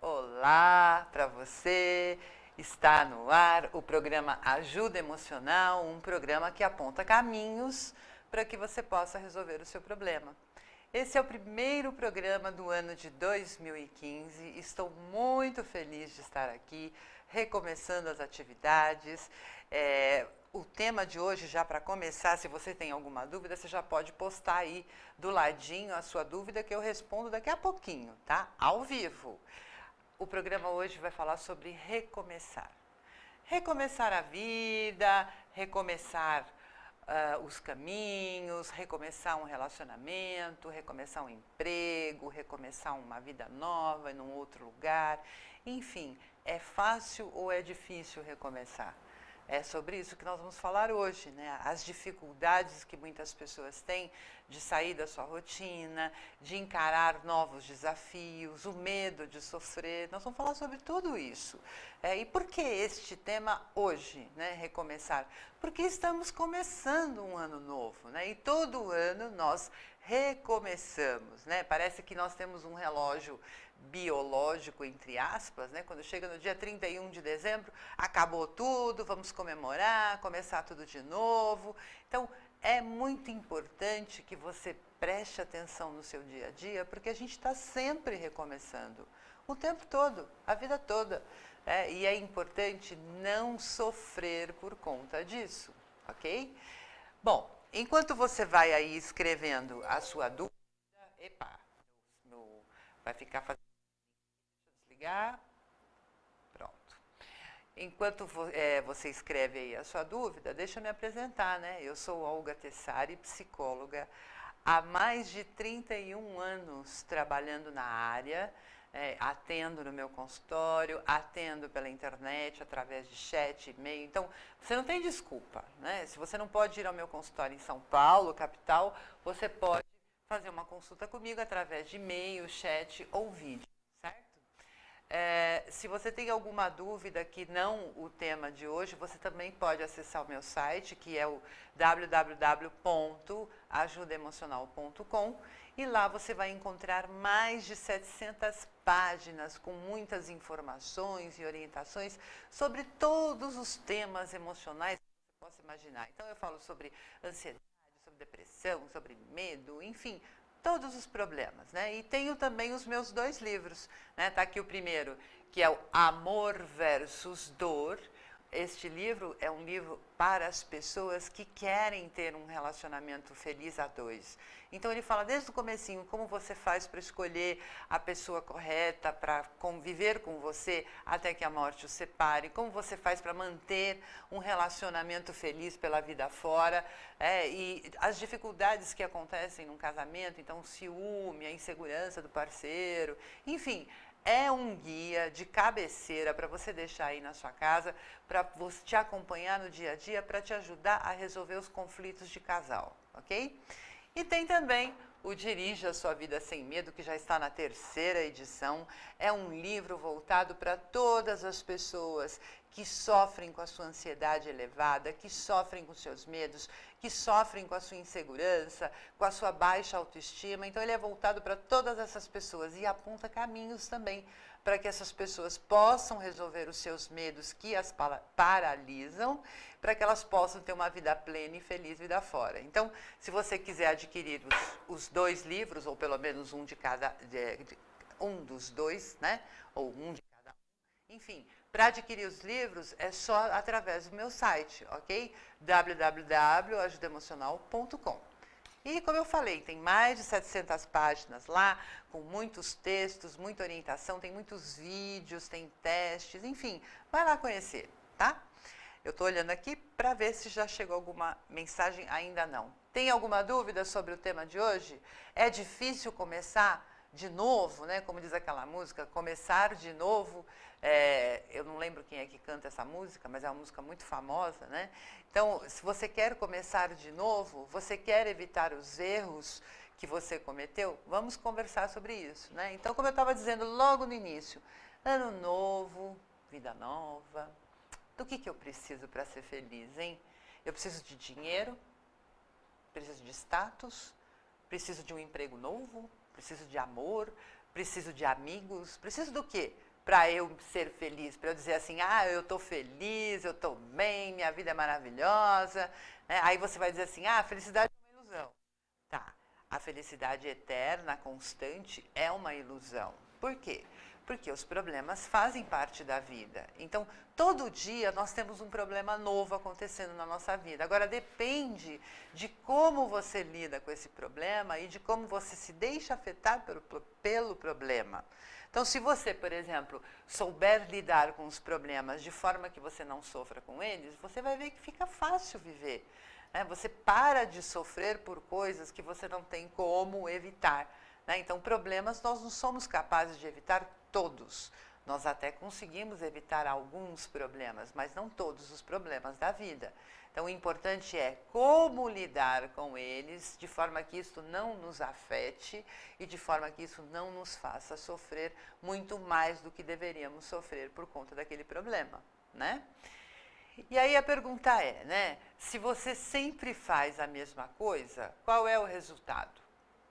Olá para você, está no ar o programa Ajuda Emocional, um programa que aponta caminhos para que você possa resolver o seu problema. Esse é o primeiro programa do ano de 2015, estou muito feliz de estar aqui, recomeçando as atividades. O tema de hoje, já para começar, se você tem alguma dúvida, você já pode postar aí do ladinho a sua dúvida que eu respondo daqui a pouquinho, tá? Ao vivo. O programa hoje vai falar sobre recomeçar. Recomeçar a vida, recomeçar os caminhos, recomeçar um relacionamento, recomeçar um emprego, recomeçar uma vida nova em um outro lugar. Enfim, é fácil ou é difícil recomeçar? É sobre isso que nós vamos falar hoje, né? As dificuldades que muitas pessoas têm de sair da sua rotina, de encarar novos desafios, o medo de sofrer. Nós vamos falar sobre tudo isso. E por que este tema hoje, né? Recomeçar? Porque estamos começando um ano novo, né? E todo ano nós recomeçamos, né? Parece que nós temos um relógio biológico, entre aspas, né? Quando chega no dia 31 de dezembro, acabou tudo, vamos comemorar, começar tudo de novo. Então, é muito importante que você preste atenção no seu dia a dia, porque a gente está sempre recomeçando, o tempo todo, a vida toda. E é importante não sofrer por conta disso, ok? Bom, enquanto você vai aí escrevendo a sua dúvida, vai ficar fazendo. Desligar. Pronto. Enquanto você escreve aí a sua dúvida, deixa eu me apresentar, né? Eu sou Olga Tessari, psicóloga, há mais de 31 anos trabalhando na área, atendo no meu consultório, atendo pela internet, através de chat, e-mail. Então, você não tem desculpa, né? Se você não pode ir ao meu consultório em São Paulo, capital, você pode fazer uma consulta comigo através de e-mail, chat ou vídeo. Se você tem alguma dúvida que não o tema de hoje, você também pode acessar o meu site, que é o www.ajudaemocional.com, e lá você vai encontrar mais de 700 páginas com muitas informações e orientações sobre todos os temas emocionais que você possa imaginar. Então eu falo sobre ansiedade, sobre depressão, sobre medo, enfim, todos os problemas, né? E tenho também os meus 2 livros, né? Tá aqui o primeiro, que é o Amor versus Dor. Este livro é um livro para as pessoas que querem ter um relacionamento feliz a 2. Então ele fala desde o comecinho como você faz para escolher a pessoa correta para conviver com você até que a morte o separe, como você faz para manter um relacionamento feliz pela vida fora, e as dificuldades que acontecem num casamento, então o ciúme, a insegurança do parceiro, enfim. É um guia de cabeceira para você deixar aí na sua casa, para te acompanhar no dia a dia, para te ajudar a resolver os conflitos de casal, ok? E tem também o Dirija a Sua Vida Sem Medo, que já está na 3ª edição. É um livro voltado para todas as pessoas que sofrem com a sua ansiedade elevada, que sofrem com seus medos, que sofrem com a sua insegurança, com a sua baixa autoestima. Então, ele é voltado para todas essas pessoas e aponta caminhos também para que essas pessoas possam resolver os seus medos que as paralisam, para que elas possam ter uma vida plena e feliz vida fora. Então, se você quiser adquirir os 2 livros, ou pelo menos um de cada, um dos 2, né? Ou um de cada um, enfim, para adquirir os livros é só através do meu site, ok? www.ajudaemocional.com. E, como eu falei, tem mais de 700 páginas lá, com muitos textos, muita orientação, tem muitos vídeos, tem testes, enfim, vai lá conhecer, tá? Eu estou olhando aqui para ver se já chegou alguma mensagem, ainda não. Tem alguma dúvida sobre o tema de hoje? É difícil começar de novo, né? Como diz aquela música, começar de novo. Eu não lembro quem é que canta essa música, mas é uma música muito famosa, né? Então, se você quer começar de novo, você quer evitar os erros que você cometeu, vamos conversar sobre isso, né? Então, como eu estava dizendo logo no início, ano novo, vida nova. Do que eu preciso para ser feliz, hein? Eu preciso de dinheiro, preciso de status, preciso de um emprego novo, preciso de amor, preciso de amigos, preciso do quê? para eu ser feliz, para eu dizer assim, ah, eu estou feliz, eu estou bem, minha vida é maravilhosa. Né? Aí você vai dizer assim, ah, a felicidade é uma ilusão. Tá, a felicidade eterna, constante, é uma ilusão. Por quê? Porque os problemas fazem parte da vida. Então, todo dia nós temos um problema novo acontecendo na nossa vida. Agora, depende de como você lida com esse problema e de como você se deixa afetar pelo problema. Então, se você, por exemplo, souber lidar com os problemas de forma que você não sofra com eles, você vai ver que fica fácil viver. Né? Você para de sofrer por coisas que você não tem como evitar. Né? Então, problemas nós não somos capazes de evitar todos. Nós até conseguimos evitar alguns problemas, mas não todos os problemas da vida. Então, o importante é como lidar com eles, de forma que isso não nos afete e de forma que isso não nos faça sofrer muito mais do que deveríamos sofrer por conta daquele problema, né? E aí a pergunta é, né? Se você sempre faz a mesma coisa, qual é o resultado?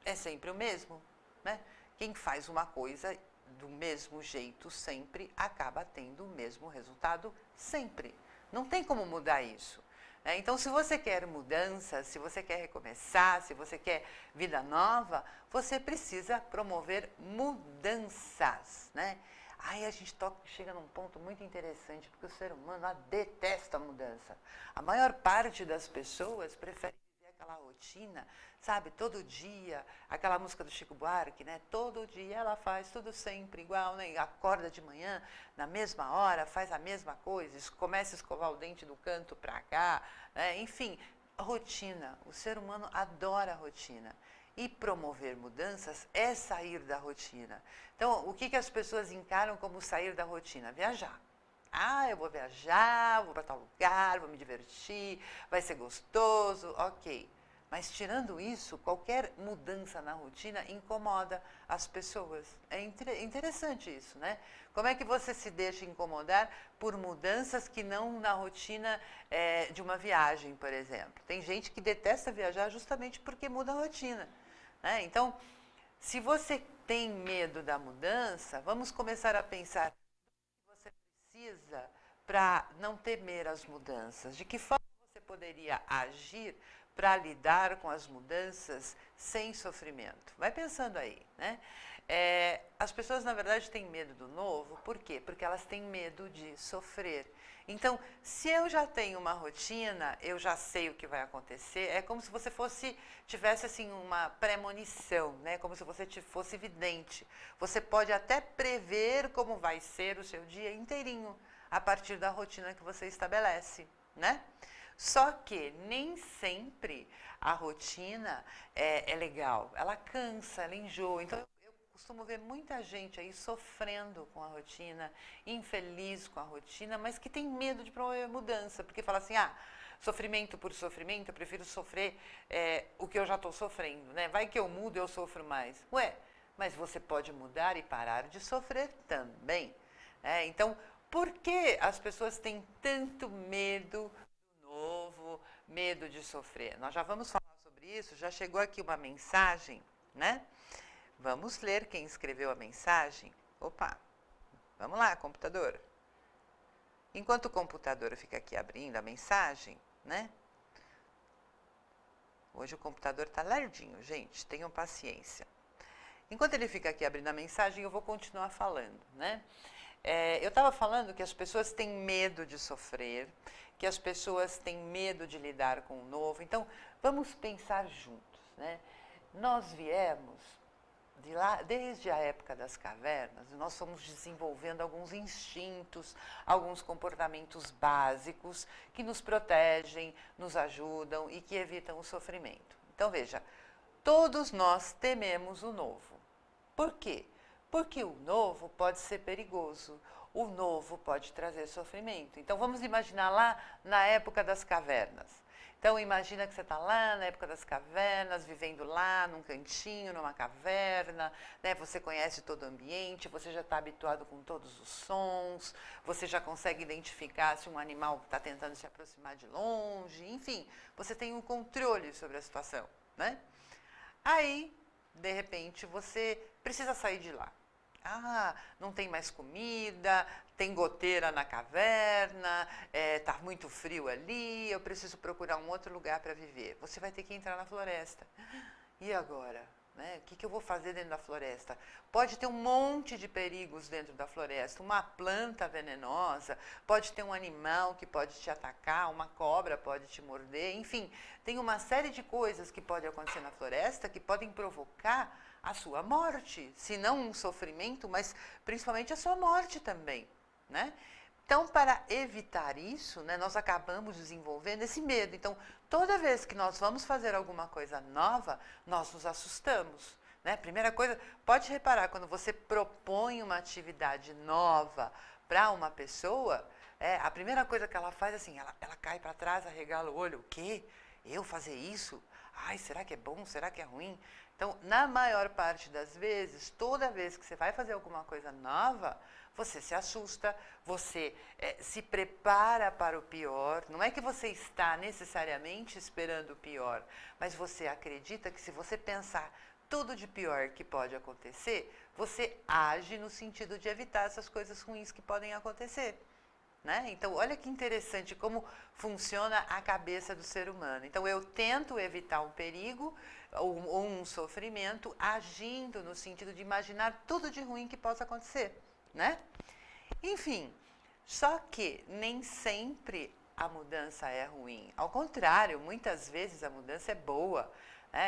É sempre o mesmo, né? Quem faz uma coisa do mesmo jeito sempre acaba tendo o mesmo resultado sempre. Não tem como mudar isso. Então, se você quer mudança, se você quer recomeçar, se você quer vida nova, você precisa promover mudanças, né? Aí a gente chega num ponto muito interessante, porque o ser humano detesta a mudança. A maior parte das pessoas prefere viver aquela rotina, sabe, todo dia, aquela música do Chico Buarque, né? Todo dia ela faz tudo sempre igual, né? Acorda de manhã, na mesma hora, faz a mesma coisa, começa a escovar o dente do canto para cá, né? Enfim, rotina. O ser humano adora a rotina. E promover mudanças é sair da rotina. Então, o que as pessoas encaram como sair da rotina? Viajar. Ah, eu vou viajar, vou para tal lugar, vou me divertir, vai ser gostoso, ok. Mas, tirando isso, qualquer mudança na rotina incomoda as pessoas. É interessante isso, né? Como é que você se deixa incomodar por mudanças que não na rotina de uma viagem, por exemplo? Tem gente que detesta viajar justamente porque muda a rotina. Né? Então, se você tem medo da mudança, vamos começar a pensar o que você precisa para não temer as mudanças. De que forma você poderia agir para lidar com as mudanças sem sofrimento? Vai pensando aí, né? As pessoas, na verdade, têm medo do novo. Por quê? Porque elas têm medo de sofrer. Então, se eu já tenho uma rotina, eu já sei o que vai acontecer, é como se você tivesse assim uma premonição, né? Como se você fosse vidente. Você pode até prever como vai ser o seu dia inteirinho, a partir da rotina que você estabelece, né? Só que nem sempre a rotina é legal. Ela cansa, ela enjoa. Então, eu costumo ver muita gente aí sofrendo com a rotina, infeliz com a rotina, mas que tem medo de promover mudança. Porque fala assim, sofrimento por sofrimento, eu prefiro sofrer o que eu já estou sofrendo, né? Vai que eu mudo, eu sofro mais. Ué, mas você pode mudar e parar de sofrer também. Então, por que as pessoas têm tanto medo novo, medo de sofrer? Nós já vamos falar sobre isso, já chegou aqui uma mensagem, né? Vamos ler quem escreveu a mensagem. Opa, vamos lá, computador. Enquanto o computador fica aqui abrindo a mensagem, né? Hoje o computador está lardinho, gente, tenham paciência. Enquanto ele fica aqui abrindo a mensagem, eu vou continuar falando, né? Eu estava falando que as pessoas têm medo de sofrer, que as pessoas têm medo de lidar com o novo. Então, vamos pensar juntos, né? Nós viemos de lá, desde a época das cavernas, nós fomos desenvolvendo alguns instintos, alguns comportamentos básicos que nos protegem, nos ajudam e que evitam o sofrimento. Então, veja, todos nós tememos o novo. Por quê? Porque o novo pode ser perigoso, o novo pode trazer sofrimento. Então, vamos imaginar lá na época das cavernas. Então, imagina que você está lá na época das cavernas, vivendo lá num cantinho, numa caverna, né? Você conhece todo o ambiente, você já está habituado com todos os sons, você já consegue identificar se um animal está tentando se aproximar de longe, enfim, você tem um controle sobre a situação, né? Aí, de repente, você precisa sair de lá. Ah, não tem mais comida, tem goteira na caverna, tá muito frio ali, eu preciso procurar um outro lugar para viver. Você vai ter que entrar na floresta. E agora? Né? O que eu vou fazer dentro da floresta? Pode ter um monte de perigos dentro da floresta, uma planta venenosa, pode ter um animal que pode te atacar, uma cobra pode te morder, enfim, tem uma série de coisas que podem acontecer na floresta que podem provocar a sua morte, se não um sofrimento, mas principalmente a sua morte também, né? Então, para evitar isso, né, nós acabamos desenvolvendo esse medo. Então, toda vez que nós vamos fazer alguma coisa nova, nós nos assustamos. Né? Primeira coisa, pode reparar, quando você propõe uma atividade nova para uma pessoa, a primeira coisa que ela faz é assim, ela cai para trás, arregala o olho. O quê? Eu fazer isso? Ai, será que é bom? Será que é ruim? Então, na maior parte das vezes, toda vez que você vai fazer alguma coisa nova, você se assusta, você se prepara para o pior. Não é que você está necessariamente esperando o pior, mas você acredita que se você pensar tudo de pior que pode acontecer, você age no sentido de evitar essas coisas ruins que podem acontecer. Né? Então, olha que interessante como funciona a cabeça do ser humano. Então, eu tento evitar um perigo ou um sofrimento agindo no sentido de imaginar tudo de ruim que possa acontecer. Né? Enfim, só que nem sempre a mudança é ruim. Ao contrário, muitas vezes a mudança é boa.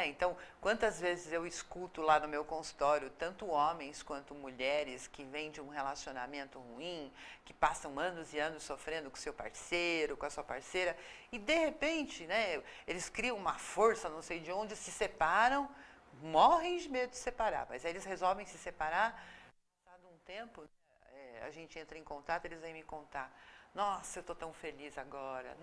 Então, quantas vezes eu escuto lá no meu consultório, tanto homens quanto mulheres que vêm de um relacionamento ruim, que passam anos e anos sofrendo com seu parceiro, com a sua parceira, e de repente, né, eles criam uma força, não sei de onde, se separam, morrem de medo de separar, mas aí eles resolvem se separar, passado um tempo, a gente entra em contato, eles vêm me contar. Nossa, eu estou tão feliz agora.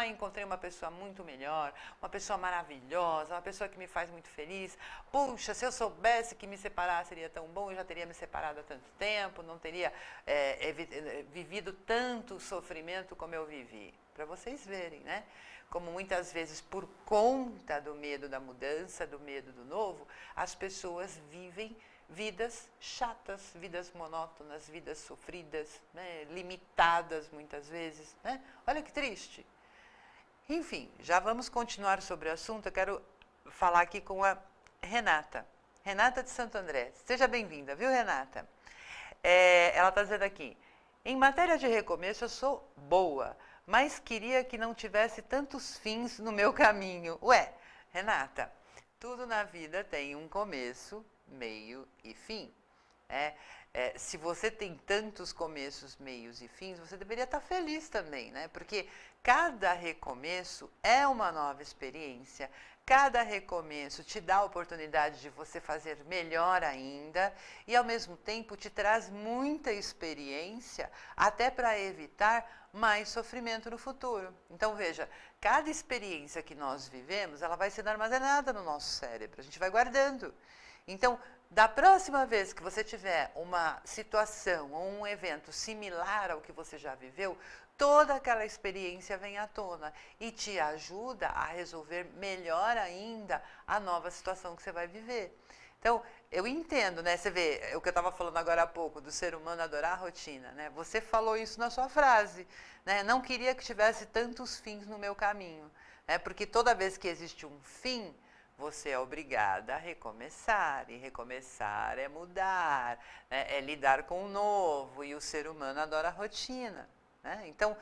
Encontrei uma pessoa muito melhor, uma pessoa maravilhosa, uma pessoa que me faz muito feliz. Puxa, se eu soubesse que me separar seria tão bom, eu já teria me separado há tanto tempo, não teria vivido tanto sofrimento como eu vivi. Para vocês verem, né? Como muitas vezes, por conta do medo da mudança, do medo do novo, as pessoas vivem vidas chatas, vidas monótonas, vidas sofridas, né, limitadas muitas vezes. Né? Olha que triste. Enfim, já vamos continuar sobre o assunto. Eu quero falar aqui com a Renata. Renata de Santo André. Seja bem-vinda, viu, Renata? Ela está dizendo aqui, em matéria de recomeço eu sou boa, mas queria que não tivesse tantos fins no meu caminho. Ué, Renata, tudo na vida tem um começo, meio e fim. Se você tem tantos começos, meios e fins, você deveria estar feliz também, né? Porque cada recomeço é uma nova experiência, cada recomeço te dá a oportunidade de você fazer melhor ainda e, ao mesmo tempo, te traz muita experiência até para evitar mais sofrimento no futuro. Então, veja, cada experiência que nós vivemos, ela vai sendo armazenada no nosso cérebro, a gente vai guardando. Então, da próxima vez que você tiver uma situação ou um evento similar ao que você já viveu, toda aquela experiência vem à tona e te ajuda a resolver melhor ainda a nova situação que você vai viver. Então, eu entendo, né? Você vê, o que eu estava falando agora há pouco, do ser humano adorar a rotina, né? Você falou isso na sua frase, né? Não queria que tivesse tantos fins no meu caminho, né? Porque toda vez que existe um fim, você é obrigada a recomeçar, e recomeçar é mudar, né? É lidar com o novo, e o ser humano adora a rotina. Né? Então,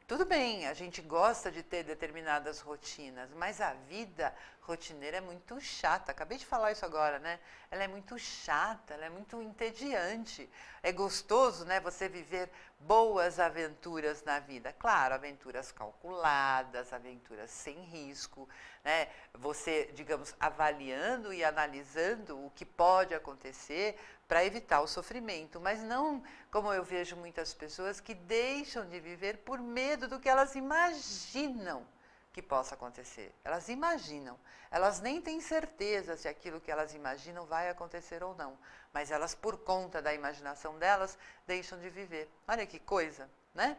tudo bem, a gente gosta de ter determinadas rotinas, mas a vida rotineira é muito chata. Acabei de falar isso agora, né? Ela é muito chata, ela é muito entediante. É gostoso, né, você viver boas aventuras na vida. Claro, aventuras calculadas, aventuras sem risco, né? Você, digamos, avaliando e analisando o que pode acontecer para evitar o sofrimento, mas não como eu vejo muitas pessoas que deixam de viver por medo do que elas imaginam que possa acontecer. Elas imaginam, elas nem têm certeza se aquilo que elas imaginam vai acontecer ou não, mas elas, por conta da imaginação delas, deixam de viver. Olha que coisa, né?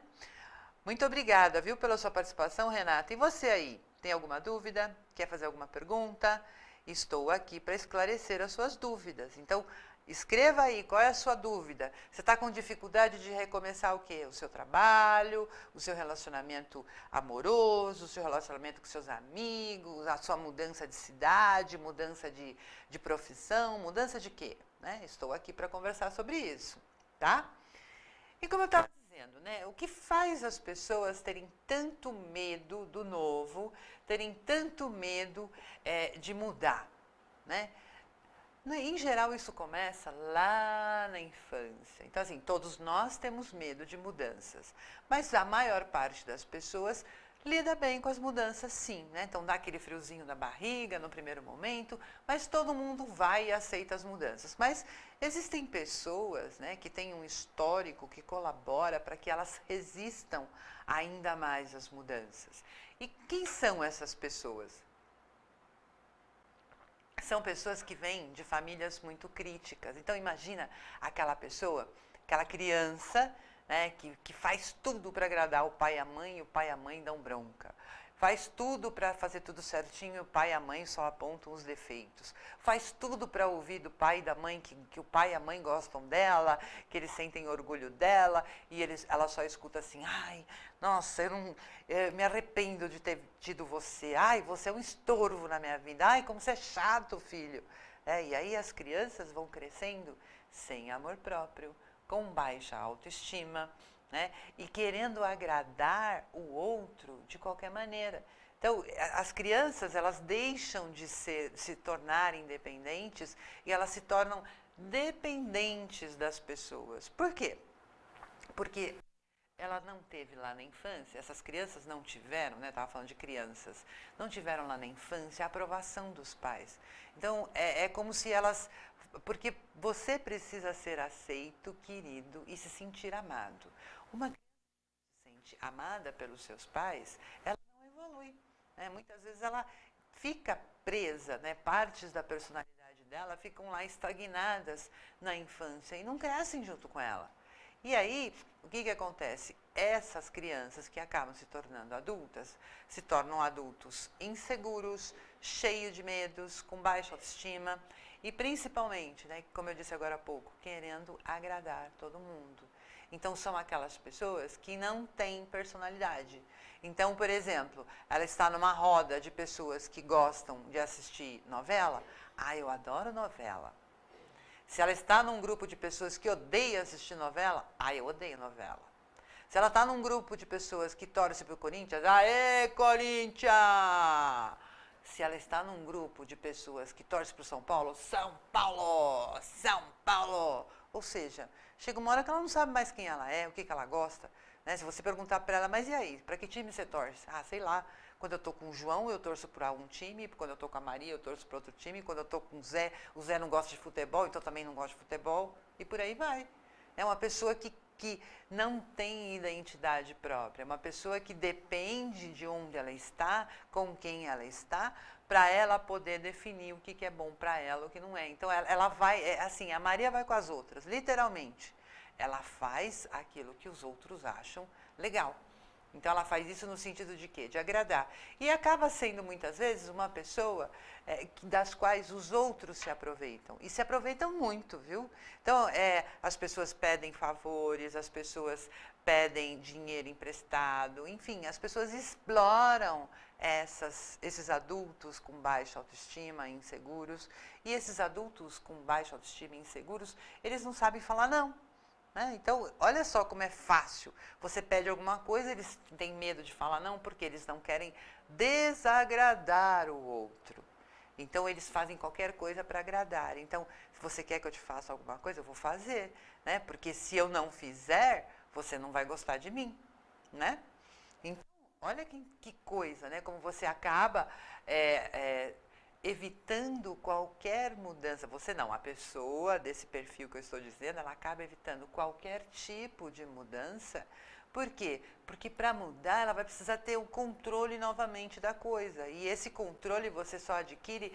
Muito obrigada, viu, pela sua participação, Renata. E você aí, tem alguma dúvida? Quer fazer alguma pergunta? Estou aqui para esclarecer as suas dúvidas. Então, Escreva aí, qual é a sua dúvida? Você está com dificuldade de recomeçar o quê? O seu trabalho, o seu relacionamento amoroso, o seu relacionamento com seus amigos, a sua mudança de cidade, mudança de profissão, mudança de quê? Né? Estou aqui para conversar sobre isso, tá? E como eu estava dizendo, né, o que faz as pessoas terem tanto medo do novo, terem tanto medo de mudar, né? Em geral, isso começa lá na infância. Então, assim, todos nós temos medo de mudanças, mas a maior parte das pessoas lida bem com as mudanças, sim, né? Então, dá aquele friozinho na barriga no primeiro momento, mas todo mundo vai e aceita as mudanças. Mas existem pessoas, né, que têm um histórico que colabora para que elas resistam ainda mais às mudanças. E quem são essas pessoas? São pessoas que vêm de famílias muito críticas. Então, imagina aquela pessoa, aquela criança, né, que faz tudo para agradar o pai e a mãe, e o pai e a mãe dão bronca. Faz tudo para fazer tudo certinho, e o pai e a mãe só apontam os defeitos. Faz tudo para ouvir do pai e da mãe que o pai e a mãe gostam dela, que eles sentem orgulho dela, e ela só escuta assim, ai, nossa, eu me arrependo de ter tido você. Ai, você é um estorvo na minha vida. Ai, como você é chato, filho. E aí as crianças vão crescendo sem amor próprio, com baixa autoestima, né? E querendo agradar o outro de qualquer maneira. Então, as crianças, elas deixam de se tornar independentes e elas se tornam dependentes das pessoas. Por quê? Porque ela não teve lá na infância, essas crianças não tiveram, né? Estava falando de crianças, não tiveram lá na infância a aprovação dos pais. Então, é como se elas... Porque você precisa ser aceito, querido e se sentir amado. Uma criança que se sente amada pelos seus pais, ela não evolui. Né? Muitas vezes ela fica presa, né? Partes da personalidade dela ficam lá estagnadas na infância e não crescem junto com ela. E aí, o que acontece? Essas crianças que acabam se tornando adultas, se tornam adultos inseguros, cheios de medos, com baixa autoestima e principalmente, né, como eu disse agora há pouco, querendo agradar todo mundo. Então, são aquelas pessoas que não têm personalidade. Então, por exemplo, ela está numa roda de pessoas que gostam de assistir novela. Ah, eu adoro novela. Se ela está num grupo de pessoas que odeiam assistir novela, eu odeio novela. Se ela está num grupo de pessoas que torcem para o Corinthians, aê, Corinthians! Se ela está num grupo de pessoas que torcem para o São Paulo, São Paulo! São Paulo! Ou seja, chega uma hora que ela não sabe mais quem ela é, o que ela gosta. Né? Se você perguntar para ela, mas e aí, para que time você torce? Sei lá. Quando eu estou com o João, eu torço para um time. Quando eu estou com a Maria, eu torço para outro time. Quando eu estou com o Zé não gosta de futebol, então também não gosta de futebol. E por aí vai. É uma pessoa que não tem identidade própria. É uma pessoa que depende de onde ela está, com quem ela está, para ela poder definir o que é bom para ela, o que não é. Então, ela vai, assim, a Maria vai com as outras, literalmente. Ela faz aquilo que os outros acham legal. Então, ela faz isso no sentido de quê? De agradar. E acaba sendo, muitas vezes, uma pessoa das quais os outros se aproveitam. E se aproveitam muito, viu? Então, as pessoas pedem favores, as pessoas pedem dinheiro emprestado, enfim, as pessoas exploram esses adultos com baixa autoestima, inseguros. E esses adultos com baixa autoestima e inseguros, eles não sabem falar não. Então, olha só como é fácil. Você pede alguma coisa, eles têm medo de falar não, porque eles não querem desagradar o outro. Então, eles fazem qualquer coisa para agradar. Então, se você quer que eu te faça alguma coisa, eu vou fazer. Né? Porque se eu não fizer, você não vai gostar de mim. Né? Então, olha que coisa, né? Como você acaba... evitando qualquer mudança. Você não, a pessoa desse perfil que eu estou dizendo, ela acaba evitando qualquer tipo de mudança. Por quê? Porque para mudar, ela vai precisar ter o controle novamente da coisa. E esse controle você só adquire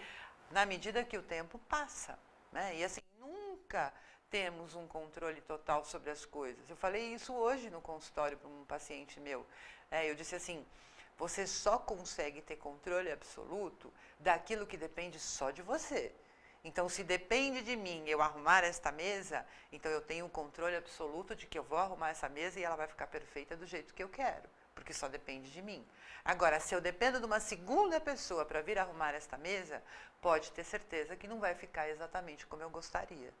na medida que o tempo passa. Né? E assim, nunca temos um controle total sobre as coisas. Eu falei isso hoje no consultório para um paciente meu. Eu disse assim, você só consegue ter controle absoluto daquilo que depende só de você. Então, se depende de mim eu arrumar esta mesa, então eu tenho um controle absoluto de que eu vou arrumar essa mesa e ela vai ficar perfeita do jeito que eu quero, porque só depende de mim. Agora, se eu dependo de uma segunda pessoa para vir arrumar esta mesa, pode ter certeza que não vai ficar exatamente como eu gostaria.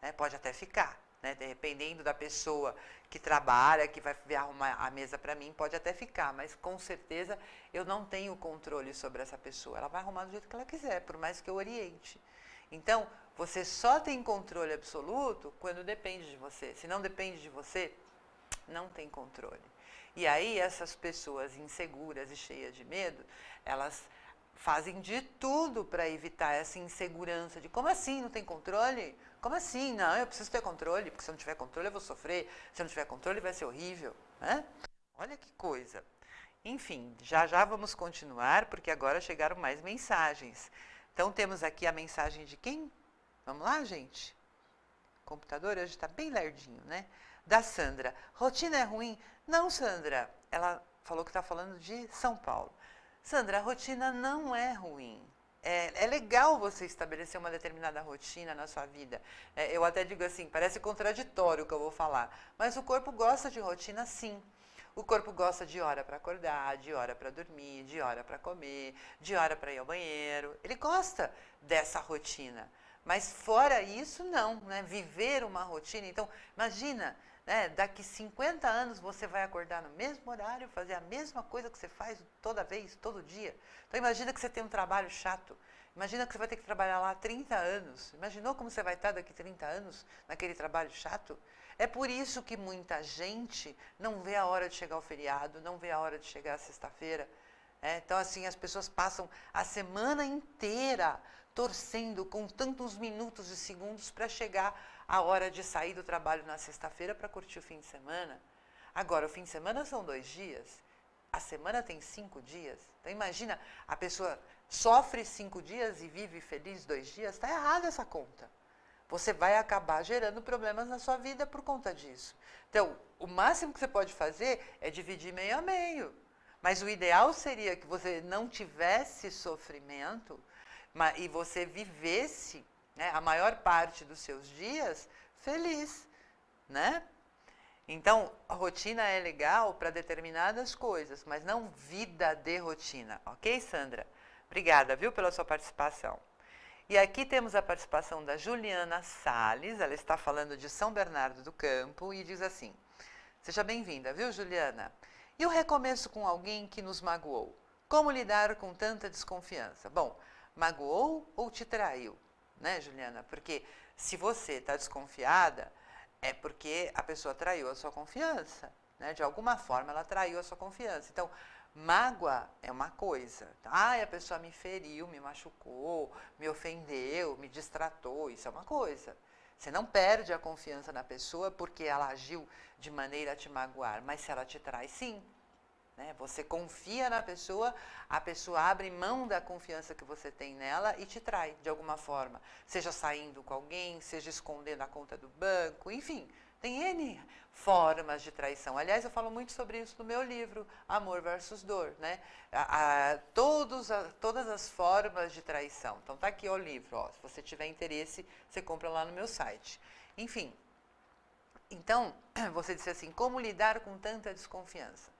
Né? Pode até ficar, né? Dependendo da pessoa que trabalha, que vai vir arrumar a mesa para mim, pode até ficar, mas com certeza eu não tenho controle sobre essa pessoa. Ela vai arrumar do jeito que ela quiser, por mais que eu oriente. Então, você só tem controle absoluto quando depende de você. Se não depende de você, não tem controle. E aí, essas pessoas inseguras e cheias de medo, elas fazem de tudo para evitar essa insegurança de como assim não tem controle? Como assim? Não, eu preciso ter controle, porque se eu não tiver controle eu vou sofrer, se eu não tiver controle vai ser horrível. Né? Olha que coisa. Enfim, já já vamos continuar, porque agora chegaram mais mensagens. Então, temos aqui a mensagem de quem? Vamos lá, gente? O computador hoje está bem lerdinho, né? Da Sandra. Rotina é ruim? Não, Sandra. Ela falou que está falando de São Paulo. Sandra, a rotina não é ruim. É legal você estabelecer uma determinada rotina na sua vida. Eu até digo assim, parece contraditório o que eu vou falar, mas o corpo gosta de rotina sim. O corpo gosta de hora para acordar, de hora para dormir, de hora para comer, de hora para ir ao banheiro. Ele gosta dessa rotina. Mas fora isso, não. Né? Viver uma rotina. Então, imagina, né? Daqui 50 anos você vai acordar no mesmo horário, fazer a mesma coisa que você faz toda vez, todo dia. Então, imagina que você tem um trabalho chato. Imagina que você vai ter que trabalhar lá 30 anos. Imaginou como você vai estar daqui 30 anos naquele trabalho chato? É por isso que muita gente não vê a hora de chegar o feriado, não vê a hora de chegar a sexta-feira. Então, assim, as pessoas passam a semana inteira torcendo com tantos minutos e segundos para chegar a hora de sair do trabalho na sexta-feira para curtir o fim de semana. Agora, o fim de semana são 2 dias, a semana tem 5 dias. Então, imagina, a pessoa sofre 5 dias e vive feliz 2 dias, está errada essa conta. Você vai acabar gerando problemas na sua vida por conta disso. Então, o máximo que você pode fazer é dividir meio a meio. Mas o ideal seria que você não tivesse sofrimento e você vivesse, né, a maior parte dos seus dias feliz. Né? Então, a rotina é legal para determinadas coisas, mas não vida de rotina. Ok, Sandra? Obrigada, viu, pela sua participação. E aqui temos a participação da Juliana Salles, ela está falando de São Bernardo do Campo e diz assim, seja bem-vinda, viu, Juliana? E o recomeço com alguém que nos magoou? Como lidar com tanta desconfiança? Bom, magoou ou te traiu, né, Juliana? Porque se você está desconfiada, é porque a pessoa traiu a sua confiança, né? De alguma forma ela traiu a sua confiança. Então, mágoa é uma coisa. A pessoa me feriu, me machucou, me ofendeu, me distratou, isso é uma coisa. Você não perde a confiança na pessoa porque ela agiu de maneira a te magoar, mas se ela te trai, sim. Né? Você confia na pessoa, a pessoa abre mão da confiança que você tem nela e te trai, de alguma forma. Seja saindo com alguém, seja escondendo a conta do banco, enfim. Tem N formas de traição. Aliás, eu falo muito sobre isso no meu livro, Amor versus Dor. Né? Todas as formas de traição. Então, está aqui o livro. Ó, se você tiver interesse, você compra lá no meu site. Enfim, então, você disse assim, como lidar com tanta desconfiança?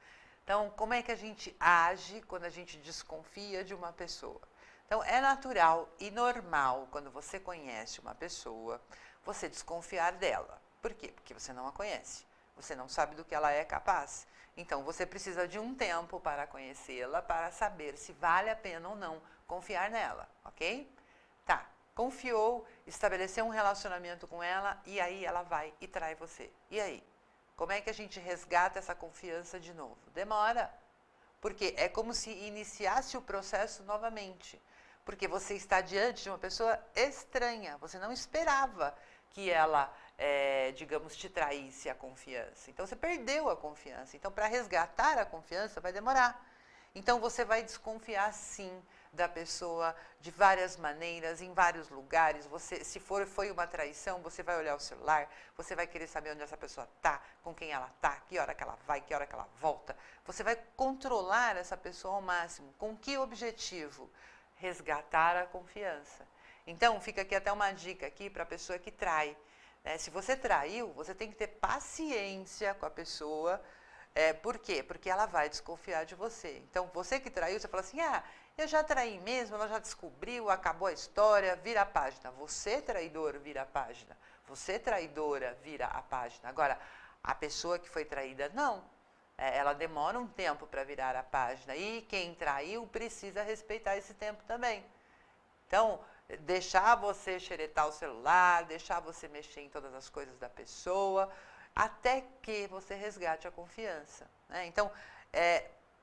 Então, como é que a gente age quando a gente desconfia de uma pessoa? Então, é natural e normal, quando você conhece uma pessoa, você desconfiar dela. Por quê? Porque você não a conhece. Você não sabe do que ela é capaz. Então, você precisa de um tempo para conhecê-la, para saber se vale a pena ou não confiar nela, ok? Tá, confiou, estabeleceu um relacionamento com ela, e aí ela vai e trai você. E aí? Como é que a gente resgata essa confiança de novo? Demora. Porque é como se iniciasse o processo novamente. Porque você está diante de uma pessoa estranha. Você não esperava que ela, digamos, te traísse a confiança. Então, você perdeu a confiança. Então, para resgatar a confiança, vai demorar. Então, você vai desconfiar, sim, da pessoa de várias maneiras, em vários lugares. Você, se foi uma traição, você vai olhar o celular, você vai querer saber onde essa pessoa está, com quem ela está, que hora que ela vai, que hora que ela volta. Você vai controlar essa pessoa ao máximo. Com que objetivo? Resgatar a confiança. Então, fica aqui até uma dica aqui para a pessoa que trai. Se você traiu, você tem que ter paciência com a pessoa. Por quê? Porque ela vai desconfiar de você. Então, você que traiu, você fala assim, eu já traí mesmo, ela já descobriu, acabou a história, vira a página. Você, traidor, vira a página. Você, traidora, vira a página. Agora, a pessoa que foi traída, não. Ela demora um tempo para virar a página. E quem traiu precisa respeitar esse tempo também. Então, deixar você xeretar o celular, deixar você mexer em todas as coisas da pessoa, até que você resgate a confiança. Né? Então,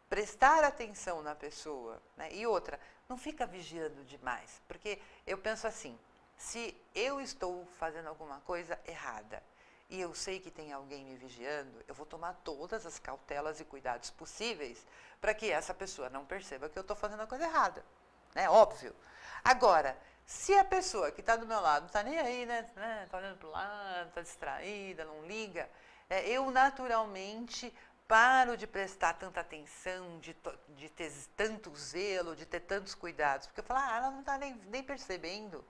prestar atenção na pessoa. Né? E outra, não fica vigiando demais. Porque eu penso assim, se eu estou fazendo alguma coisa errada e eu sei que tem alguém me vigiando, eu vou tomar todas as cautelas e cuidados possíveis para que essa pessoa não perceba que eu estou fazendo a coisa errada. Né? Óbvio. Agora, se a pessoa que está do meu lado não está nem aí, né? Está olhando para o lado, está distraída, não liga, eu naturalmente paro de prestar tanta atenção, de ter tanto zelo, de ter tantos cuidados. Porque eu falo, ela não está nem percebendo.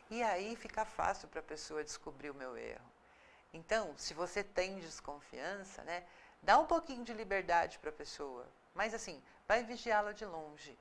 E aí fica fácil para a pessoa descobrir o meu erro. Então, se você tem desconfiança, né, dá um pouquinho de liberdade para a pessoa. Mas assim, vai vigiá-la de longe.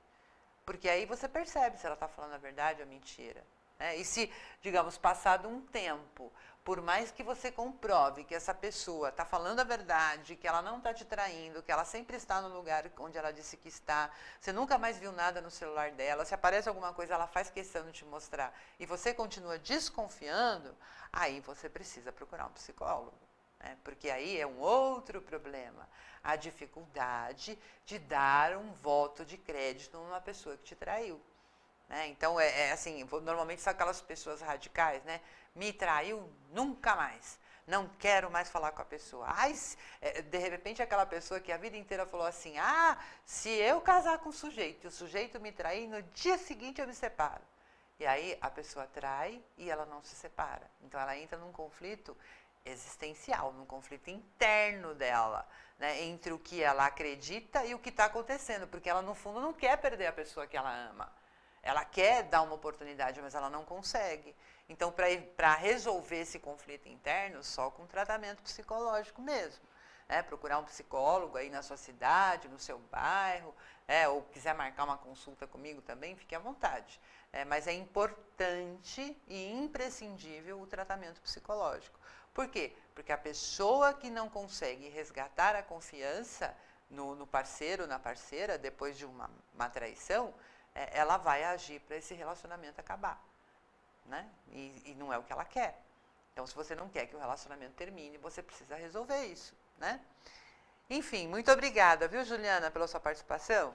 Porque aí você percebe se ela está falando a verdade ou a mentira. Né? E se, digamos, passado um tempo, por mais que você comprove que essa pessoa está falando a verdade, que ela não está te traindo, que ela sempre está no lugar onde ela disse que está, você nunca mais viu nada no celular dela, se aparece alguma coisa, ela faz questão de te mostrar, e você continua desconfiando, aí você precisa procurar um psicólogo. Porque aí é um outro problema, a dificuldade de dar um voto de crédito numa pessoa que te traiu. Né? Então, assim, normalmente são aquelas pessoas radicais, né? Me traiu, nunca mais, não quero mais falar com a pessoa. De repente aquela pessoa que a vida inteira falou assim, se eu casar com o sujeito e o sujeito me trair, no dia seguinte eu me separo. E aí a pessoa trai e ela não se separa. Então ela entra num conflito existencial, num conflito interno dela, né, entre o que ela acredita e o que está acontecendo, porque ela, no fundo, não quer perder a pessoa que ela ama. Ela quer dar uma oportunidade, mas ela não consegue. Então, para resolver esse conflito interno, só com tratamento psicológico mesmo. Né, procurar um psicólogo aí na sua cidade, no seu bairro, ou quiser marcar uma consulta comigo também, fique à vontade. Mas é importante e imprescindível o tratamento psicológico. Por quê? Porque a pessoa que não consegue resgatar a confiança no parceiro, na parceira, depois de uma traição, ela vai agir para esse relacionamento acabar. Né? E não é o que ela quer. Então, se você não quer que o relacionamento termine, você precisa resolver isso. Né? Enfim, muito obrigada, viu, Juliana, pela sua participação.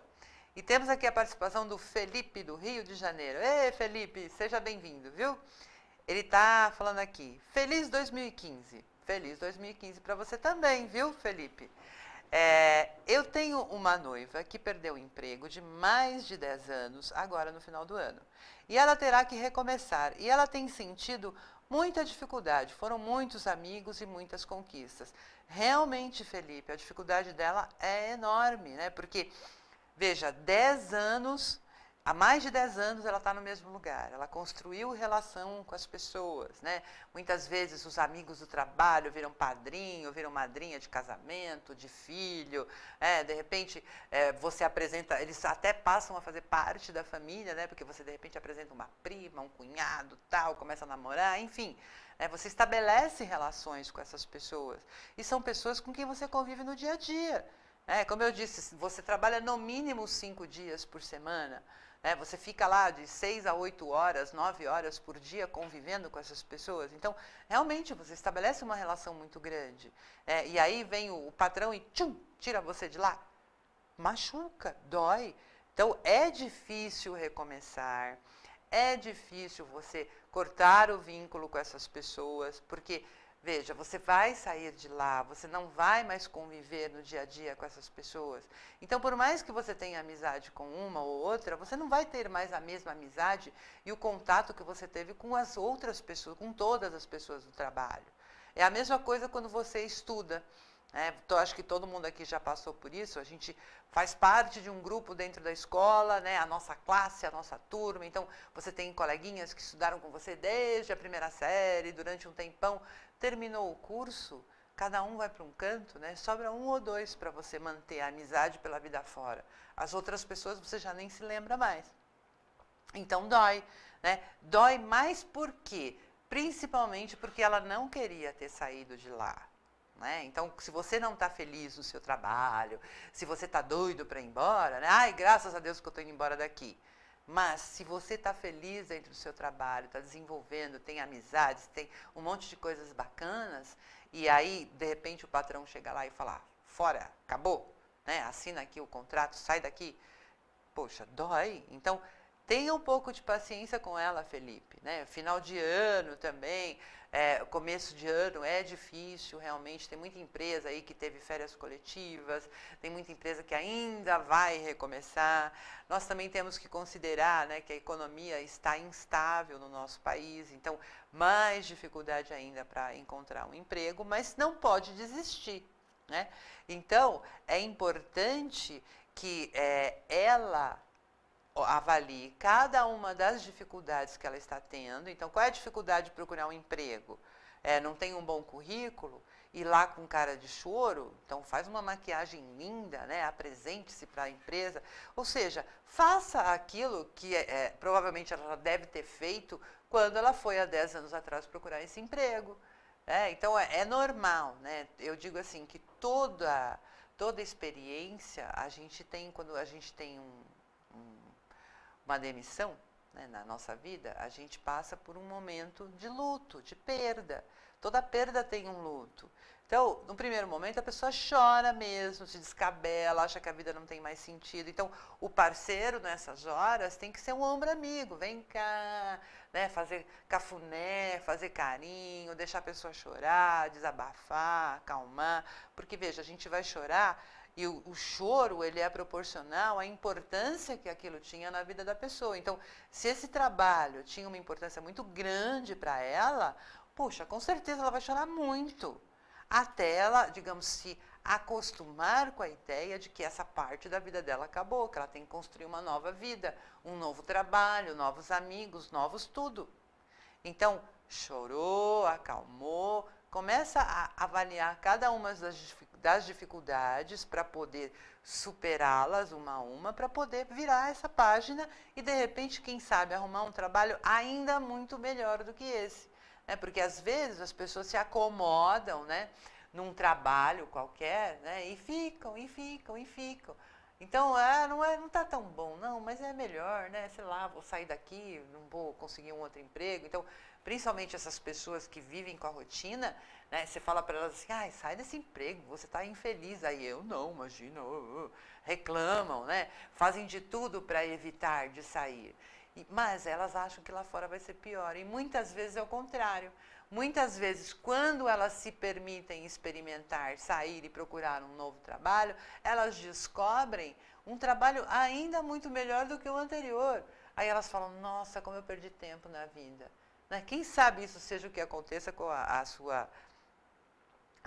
E temos aqui a participação do Felipe, do Rio de Janeiro. Ei, Felipe, seja bem-vindo, viu? Ele está falando aqui, feliz 2015. Feliz 2015 para você também, viu, Felipe? Eu tenho uma noiva que perdeu o emprego de mais de 10 anos, agora no final do ano. E ela terá que recomeçar. E ela tem sentido muita dificuldade. Foram muitos amigos e muitas conquistas. Realmente, Felipe, a dificuldade dela é enorme, né? Porque, veja, 10 anos... Há mais de 10 anos ela está no mesmo lugar, ela construiu relação com as pessoas, né? Muitas vezes os amigos do trabalho viram padrinho, viram madrinha de casamento, de filho, de repente você apresenta, eles até passam a fazer parte da família, né? Porque você de repente apresenta uma prima, um cunhado, tal, começa a namorar, enfim. Você estabelece relações com essas pessoas e são pessoas com quem você convive no dia a dia. Como eu disse, você trabalha no mínimo 5 dias por semana. Você fica lá de 6 a 8 horas, 9 horas por dia convivendo com essas pessoas. Então, realmente, você estabelece uma relação muito grande. E aí vem o patrão e tira você de lá. Machuca, dói. Então, é difícil recomeçar. É difícil você cortar o vínculo com essas pessoas, porque... Veja, você vai sair de lá, você não vai mais conviver no dia a dia com essas pessoas. Então, por mais que você tenha amizade com uma ou outra, você não vai ter mais a mesma amizade e o contato que você teve com as outras pessoas, com todas as pessoas do trabalho. É a mesma coisa quando você estuda. Acho que todo mundo aqui já passou por isso, a gente faz parte de um grupo dentro da escola, né? A nossa classe, a nossa turma, então você tem coleguinhas que estudaram com você desde a primeira série, durante um tempão, terminou o curso, cada um vai para um canto, né? Sobra um ou dois para você manter a amizade pela vida fora. As outras pessoas você já nem se lembra mais. Então dói, né? Dói mais por quê? Principalmente porque ela não queria ter saído de lá. Né? Então, se você não está feliz no seu trabalho, se você está doido para ir embora, né? Ai, graças a Deus que eu estou indo embora daqui. Mas se você está feliz dentro do seu trabalho, está desenvolvendo, tem amizades, tem um monte de coisas bacanas, e aí, de repente, o patrão chega lá e fala, fora, acabou, né? Assina aqui o contrato, sai daqui. Poxa, dói. Então, tenha um pouco de paciência com ela, Felipe. Né? Final de ano também, começo de ano é difícil, realmente. Tem muita empresa aí que teve férias coletivas, tem muita empresa que ainda vai recomeçar. Nós também temos que considerar, né, que a economia está instável no nosso país, então mais dificuldade ainda para encontrar um emprego, mas não pode desistir. Né? Então, é importante que ela avalie cada uma das dificuldades que ela está tendo. Então, qual é a dificuldade de procurar um emprego? Não tem um bom currículo? Ir lá com cara de choro? Então, faz uma maquiagem linda, né? Apresente-se para a empresa. Ou seja, faça aquilo que provavelmente ela deve ter feito quando ela foi há 10 anos atrás procurar esse emprego. Então, é normal. Né? Eu digo assim, que toda experiência a gente tem quando a gente tem uma demissão, né, na nossa vida, a gente passa por um momento de luto, de perda. Toda perda tem um luto. Então, no primeiro momento, a pessoa chora mesmo, se descabela, acha que a vida não tem mais sentido. Então, o parceiro, nessas horas, tem que ser um ombro amigo. Vem cá, né, fazer cafuné, fazer carinho, deixar a pessoa chorar, desabafar, acalmar. Porque, veja, a gente vai chorar e o choro, ele é proporcional à importância que aquilo tinha na vida da pessoa. Então, se esse trabalho tinha uma importância muito grande para ela, puxa, com certeza ela vai chorar muito. Até ela, digamos, se acostumar com a ideia de que essa parte da vida dela acabou, que ela tem que construir uma nova vida, um novo trabalho, novos amigos, novos tudo. Então, chorou, acalmou, começa a avaliar cada uma das dificuldades para poder superá-las uma a uma, para poder virar essa página e, de repente, quem sabe, arrumar um trabalho ainda muito melhor do que esse. Né? Porque, às vezes, as pessoas se acomodam, né, num trabalho qualquer, né, e ficam. Então, não está tão bom, não, mas é melhor, né? Sei lá, vou sair daqui, não vou conseguir um outro emprego. Então, principalmente essas pessoas que vivem com a rotina, né? Você fala para elas assim, sai desse emprego, você está infeliz. Aí eu, não, imagina, reclamam, né? Fazem de tudo para evitar de sair. Mas elas acham que lá fora vai ser pior. E muitas vezes é o contrário. Muitas vezes, quando elas se permitem experimentar, sair e procurar um novo trabalho, elas descobrem um trabalho ainda muito melhor do que o anterior. Aí elas falam, nossa, como eu perdi tempo na vida. Né? Quem sabe isso seja o que aconteça com a sua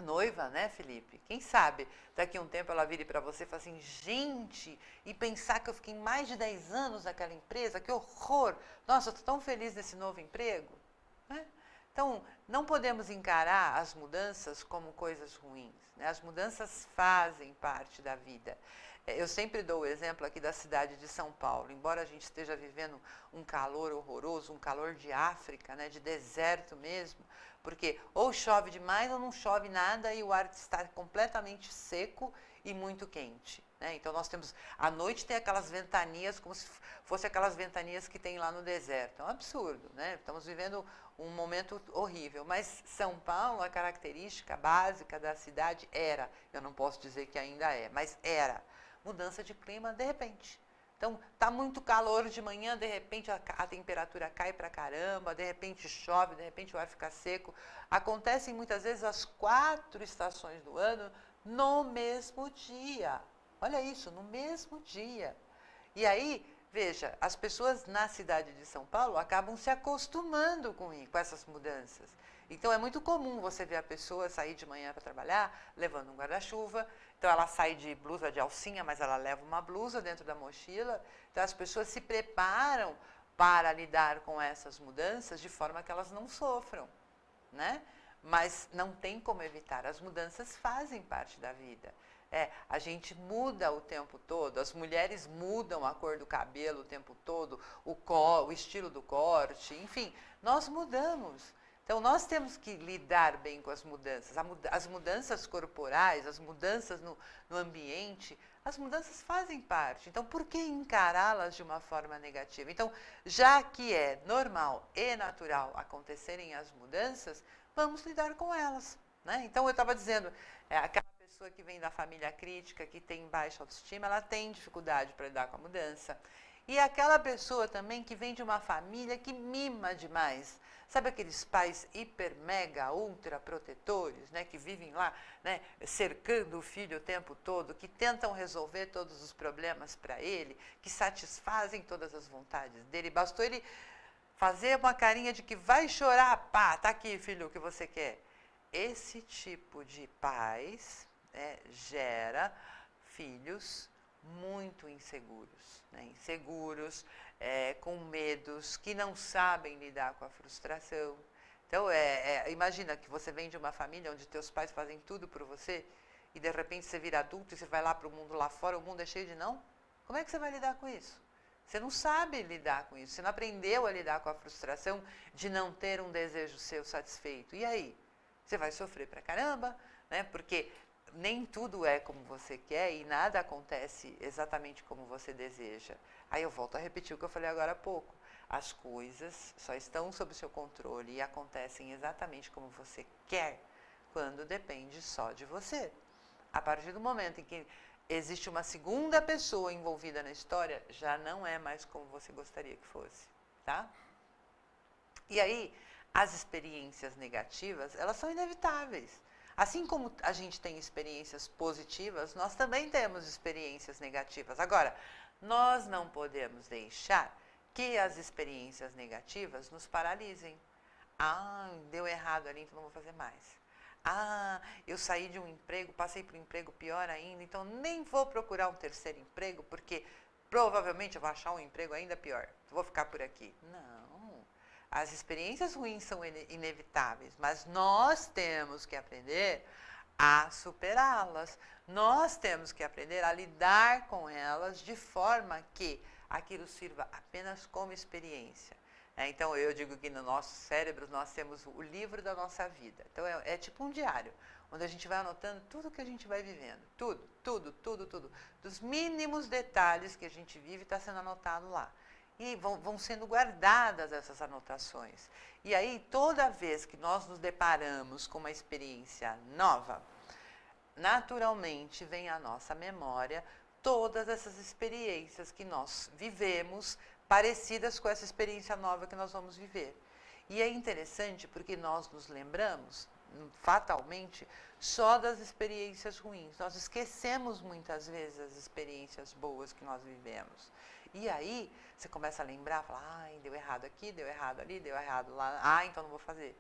noiva, né, Felipe? Quem sabe daqui a um tempo ela vire para você e fala assim, gente, e pensar que eu fiquei mais de 10 anos naquela empresa, que horror! Nossa, eu estou tão feliz nesse novo emprego. Né? Então, não podemos encarar as mudanças como coisas ruins. Né? As mudanças fazem parte da vida. Eu sempre dou o exemplo aqui da cidade de São Paulo. Embora a gente esteja vivendo um calor horroroso, um calor de África, né, de deserto mesmo, porque ou chove demais ou não chove nada e o ar está completamente seco e muito quente. Né? Então, nós temos, à noite tem aquelas ventanias, como se fosse aquelas ventanias que tem lá no deserto. É um absurdo, né? Estamos vivendo um momento horrível. Mas São Paulo, a característica básica da cidade era, eu não posso dizer que ainda é, mas era, mudança de clima de repente. Então, está muito calor de manhã, de repente a temperatura cai para caramba, de repente chove, de repente o ar fica seco. Acontecem muitas vezes as 4 estações do ano no mesmo dia. Olha isso, no mesmo dia. E aí veja, as pessoas na cidade de São Paulo acabam se acostumando com essas mudanças. Então, é muito comum você ver a pessoa sair de manhã para trabalhar, levando um guarda-chuva. Então, ela sai de blusa de alcinha, mas ela leva uma blusa dentro da mochila. Então, as pessoas se preparam para lidar com essas mudanças de forma que elas não sofram, né? Mas não tem como evitar. As mudanças fazem parte da vida. A gente muda o tempo todo, as mulheres mudam a cor do cabelo o tempo todo, o estilo do corte, enfim, nós mudamos. Então, nós temos que lidar bem com as mudanças. As mudanças corporais, as mudanças no ambiente, as mudanças fazem parte. Então, por que encará-las de uma forma negativa? Então, já que é normal e natural acontecerem as mudanças, vamos lidar com elas, né? Então, eu estava dizendo, aquela pessoa que vem da família crítica, que tem baixa autoestima, ela tem dificuldade para lidar com a mudança. E aquela pessoa também que vem de uma família que mima demais. Sabe aqueles pais hiper, mega, ultra protetores, né, que vivem lá, né, cercando o filho o tempo todo, que tentam resolver todos os problemas para ele, que satisfazem todas as vontades dele. Bastou ele fazer uma carinha de que vai chorar, pá, tá aqui, filho, o que você quer. Esse tipo de pais gera filhos muito inseguros, né? Inseguros, com medos, que não sabem lidar com a frustração. Então, imagina que você vem de uma família onde teus pais fazem tudo por você e, de repente, você vira adulto e você vai lá para o mundo lá fora, o mundo é cheio de não. Como é que você vai lidar com isso? Você não sabe lidar com isso, você não aprendeu a lidar com a frustração de não ter um desejo seu satisfeito. E aí? Você vai sofrer pra caramba, né? Porque nem tudo é como você quer e nada acontece exatamente como você deseja. Aí eu volto a repetir o que eu falei agora há pouco. As coisas só estão sob o seu controle e acontecem exatamente como você quer, quando depende só de você. A partir do momento em que existe uma segunda pessoa envolvida na história, já não é mais como você gostaria que fosse, tá? E aí, as experiências negativas, elas são inevitáveis. Assim como a gente tem experiências positivas, nós também temos experiências negativas. Agora, nós não podemos deixar que as experiências negativas nos paralisem. Ah, deu errado ali, então não vou fazer mais. Ah, eu saí de um emprego, passei para um emprego pior ainda, então nem vou procurar um terceiro emprego, porque provavelmente eu vou achar um emprego ainda pior. Vou ficar por aqui. Não. As experiências ruins são inevitáveis, mas nós temos que aprender a superá-las. Nós temos que aprender a lidar com elas de forma que aquilo sirva apenas como experiência. Então, eu digo que no nosso cérebro nós temos o livro da nossa vida. Então, é tipo um diário, onde a gente vai anotando tudo que a gente vai vivendo. Tudo, tudo, tudo, tudo. Dos mínimos detalhes que a gente vive está sendo anotado lá. E vão sendo guardadas essas anotações. E aí, toda vez que nós nos deparamos com uma experiência nova, naturalmente vem à nossa memória todas essas experiências que nós vivemos, parecidas com essa experiência nova que nós vamos viver. E é interessante porque nós nos lembramos, fatalmente, só das experiências ruins. Nós esquecemos muitas vezes as experiências boas que nós vivemos. E aí, você começa a lembrar, fala, ai, deu errado aqui, deu errado ali, deu errado lá, então não vou fazer.